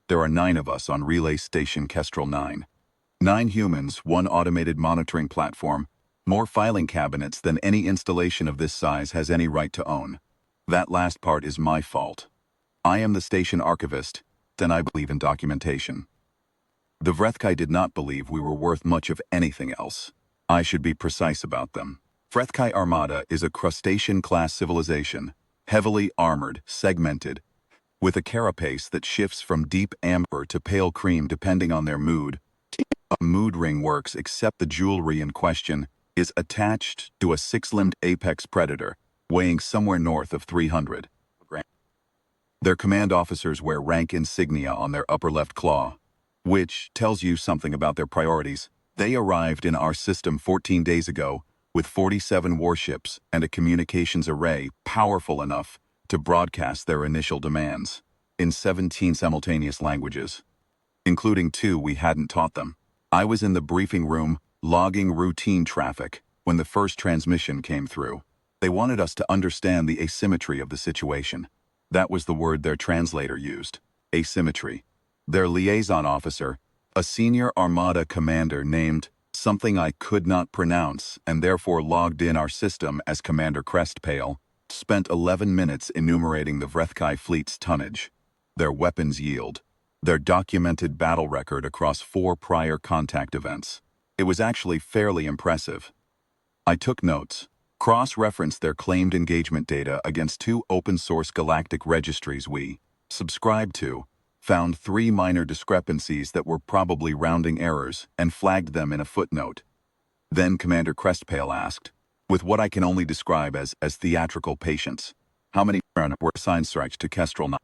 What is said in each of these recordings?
There are 9 of us on Relay Station Kestrel 9. 9 humans, 1 automated monitoring platform, more filing cabinets than any installation of this size has any right to own. That last part is my fault. I am the station archivist, and I believe in documentation. The Vrethkai did not believe we were worth much of anything else. I should be precise about them. Vrethkai Armada is a crustacean-class civilization, heavily armored, segmented, with a carapace that shifts from deep amber to pale cream depending on their mood. A mood ring works except the jewelry in question is attached to a 6-limbed apex predator, weighing somewhere north of 300 grams. Their command officers wear rank insignia on their upper left claw, which tells you something about their priorities. They arrived in our system 14 days ago with 47 warships and a communications array powerful enough to broadcast their initial demands in 17 simultaneous languages, including 2 we hadn't taught them. I was in the briefing room logging routine traffic when the first transmission came through. They wanted us to understand the asymmetry of the situation. That was the word their translator used, asymmetry. Their liaison officer, a senior Armada commander named something I could not pronounce and therefore logged in our system as Commander Crestpale, spent 11 minutes enumerating the Vrethkai fleet's tonnage, their weapons yield, their documented battle record across 4 prior contact events. It was actually fairly impressive. I took notes, cross-referenced their claimed engagement data against 2 open-source galactic registries we subscribed to, found 3 minor discrepancies that were probably rounding errors, and flagged them in a footnote. Then Commander Crestpale asked, with what I can only describe as theatrical patience, how many were assigned strikes to Kestrel 9.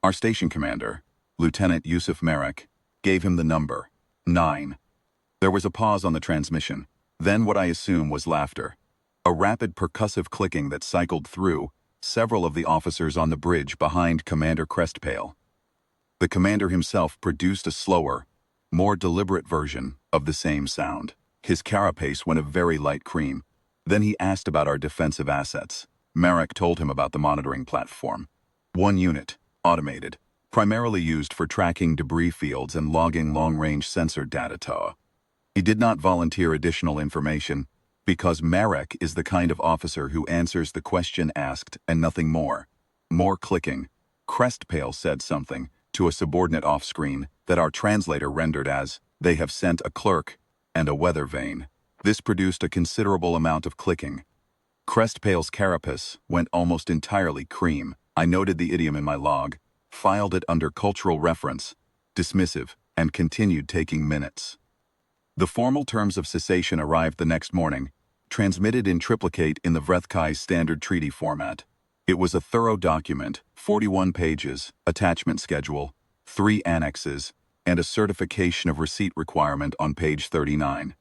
Our station commander, Lieutenant Yusuf Merrick, gave him the number, 9. There was a pause on the transmission, then what I assume was laughter. A rapid percussive clicking that cycled through several of the officers on the bridge behind Commander Crestpale. The commander himself produced a slower, more deliberate version of the same sound. His carapace went a very light cream. Then he asked about our defensive assets. Merrick told him about the monitoring platform. 1 unit, automated, primarily used for tracking debris fields and logging long-range sensor data. He did not volunteer additional information because Merrick is the kind of officer who answers the question asked and nothing more. More clicking. Crestpale said something to a subordinate off-screen that our translator rendered as, "They have sent a clerk and a weather vane." This produced a considerable amount of clicking. Crestpale's carapace went almost entirely cream. I noted the idiom in my log, filed it under cultural reference, dismissive, and continued taking minutes. The formal terms of cessation arrived the next morning, transmitted in triplicate in the Vrethkai standard treaty format. It was a thorough document, 41 pages, attachment schedule, 3 annexes, and a certification of receipt requirement on page 39.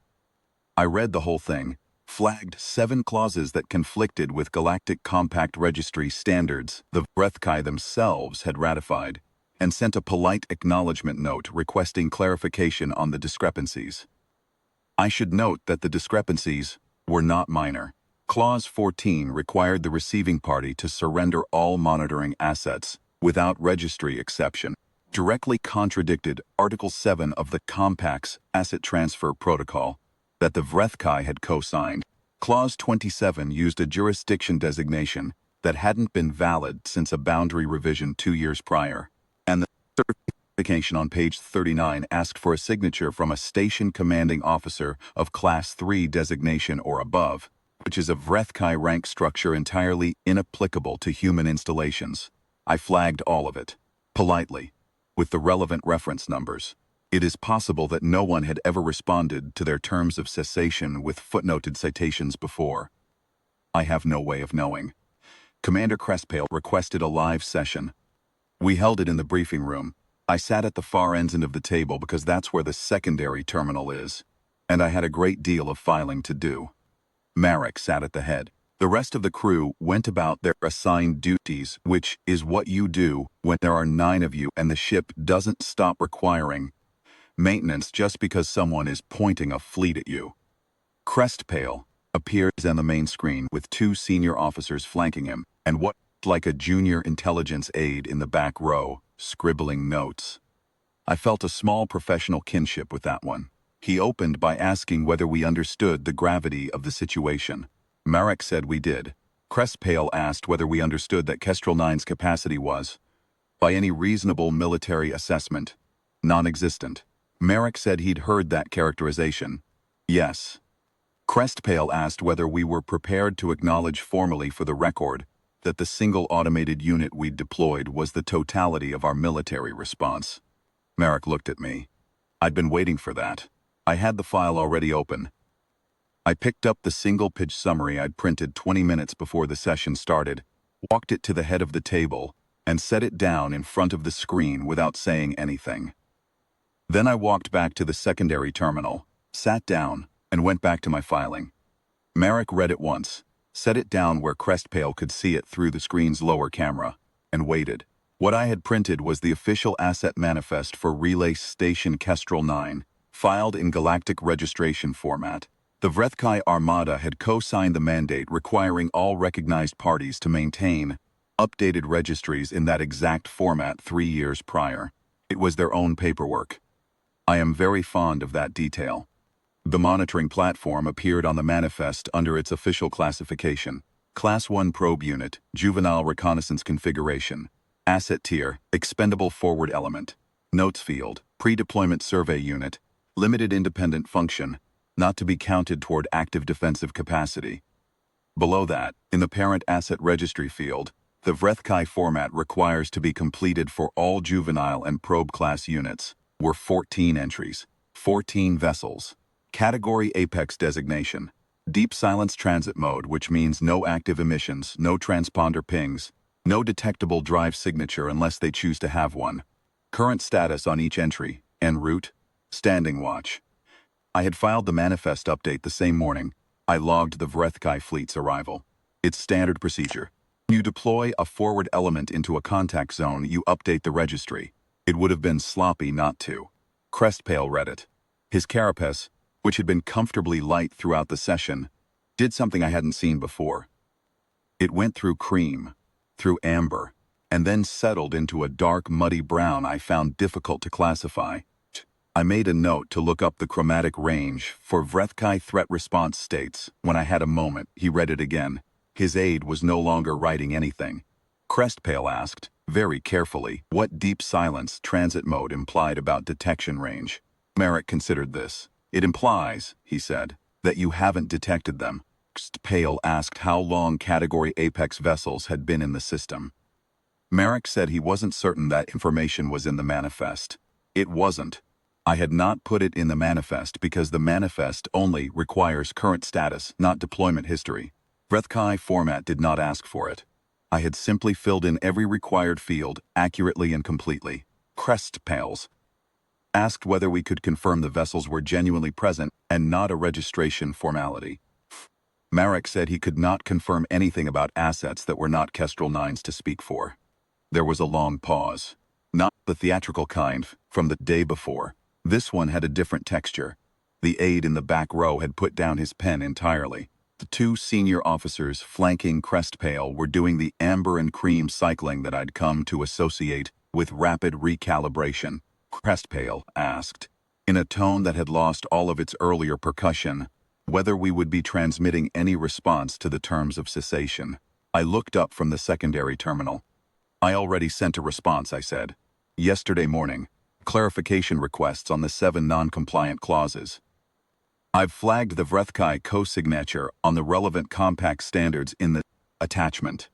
I read the whole thing, flagged 7 clauses that conflicted with Galactic Compact Registry standards the Vrethkai themselves had ratified, and sent a polite acknowledgement note requesting clarification on the discrepancies. I should note that the discrepancies were not minor. Clause 14 required the receiving party to surrender all monitoring assets, without registry exception, directly contradicted Article 7 of the Compact's Asset Transfer Protocol that the Vrethkai had co-signed. Clause 27 used a jurisdiction designation that hadn't been valid since a boundary revision 2 years prior, and the certification on page 39 asked for a signature from a station commanding officer of Class 3 designation or above, which is a Vrethkai rank structure entirely inapplicable to human installations. I flagged all of it, politely, with the relevant reference numbers. It is possible that no one had ever responded to their terms of cessation with footnoted citations before. I have no way of knowing. Commander Crestpale requested a live session. We held it in the briefing room. I sat at the far end of the table because that's where the secondary terminal is, and I had a great deal of filing to do. Merrick sat at the head. The rest of the crew went about their assigned duties, which is what you do when there are 9 of you and the ship doesn't stop requiring maintenance just because someone is pointing a fleet at you. Crestpale appears on the main screen with 2 senior officers flanking him, and what like a junior intelligence aide in the back row, scribbling notes. I felt a small professional kinship with that one. He opened by asking whether we understood the gravity of the situation. Marek said we did. Crestpale asked whether we understood that Kestrel 9's capacity was, by any reasonable military assessment, non-existent. Marek said he'd heard that characterization. Yes. Crestpale asked whether we were prepared to acknowledge formally for the record that the single automated unit we'd deployed was the totality of our military response. Marek looked at me. I'd been waiting for that. I had the file already open. I picked up the single-page summary I'd printed 20 minutes before the session started, walked it to the head of the table, and set it down in front of the screen without saying anything. Then I walked back to the secondary terminal, sat down, and went back to my filing. Marek read it once, set it down where Crestpale could see it through the screen's lower camera, and waited. What I had printed was the official asset manifest for Relay Station Kestrel 9, filed in galactic registration format. The Vrethkai Armada had co-signed the mandate requiring all recognized parties to maintain updated registries in that exact format 3 years prior. It was their own paperwork. I am very fond of that detail. The monitoring platform appeared on the manifest under its official classification. Class 1 probe unit, juvenile reconnaissance configuration. Asset tier, expendable forward element. Notes field, pre-deployment survey unit. Limited independent function, not to be counted toward active defensive capacity. Below that, in the parent asset registry field, the Vrethkai format requires to be completed for all juvenile and probe class units, were 14 entries, 14 vessels. Category Apex designation, deep silence transit mode, which means no active emissions, no transponder pings, no detectable drive signature unless they choose to have one. Current status on each entry, en route, standing watch. I had filed the manifest update the same morning. I logged the Vrethkai fleet's arrival. It's standard procedure. You deploy a forward element into a contact zone, you update the registry. It would have been sloppy not to. Crestpale read it. His carapace, which had been comfortably light throughout the session, did something I hadn't seen before. It went through cream, through amber, and then settled into a dark, muddy brown I found difficult to classify. I made a note to look up the chromatic range for Vrethkai threat response states. When I had a moment, he read it again. His aide was no longer writing anything. Crestpale asked, very carefully, what deep silence transit mode implied about detection range. Marek considered this. It implies, he said, that you haven't detected them. Crestpale asked how long Category Apex vessels had been in the system. Marek said he wasn't certain that information was in the manifest. It wasn't. I had not put it in the manifest because the manifest only requires current status, not deployment history. Vrethkai format did not ask for it. I had simply filled in every required field accurately and completely. Crestpales asked whether we could confirm the vessels were genuinely present and not a registration formality. Marek said he could not confirm anything about assets that were not Kestrel 9's to speak for. There was a long pause. Not the theatrical kind, from the day before. This one had a different texture. The aide in the back row had put down his pen entirely. The 2 senior officers flanking Crestpale were doing the amber and cream cycling that I'd come to associate with rapid recalibration. Crestpale asked, in a tone that had lost all of its earlier percussion, whether we would be transmitting any response to the terms of cessation. I looked up from the secondary terminal. I already sent a response, I said. Yesterday morning. Clarification requests on the 7 non-compliant clauses. I've flagged the Vrethkai co-signature on the relevant compact standards in the attachment.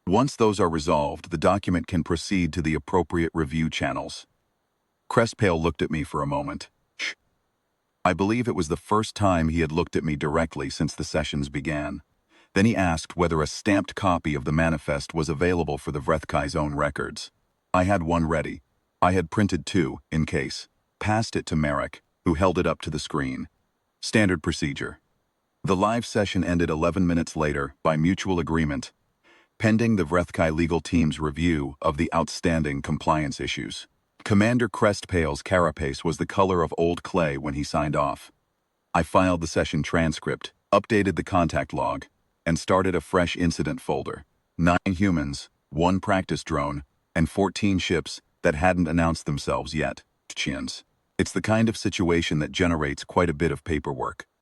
Once those are resolved, the document can proceed to the appropriate review channels. Crestpale looked at me for a moment. I believe it was the first time he had looked at me directly since the sessions began. Then he asked whether a stamped copy of the manifest was available for the Vrethkai's own records. I had one ready. I had printed 2, in case. Passed it to Marek, who held it up to the screen. Standard procedure. The live session ended 11 minutes later, by mutual agreement, pending the Vrethkai legal team's review of the outstanding compliance issues. Commander Crestpale's carapace was the color of old clay when he signed off. I filed the session transcript, updated the contact log, and started a fresh incident folder. 9 humans, 1 practice drone, and 14 ships that hadn't announced themselves yet. Chins. It's the kind of situation that generates quite a bit of paperwork.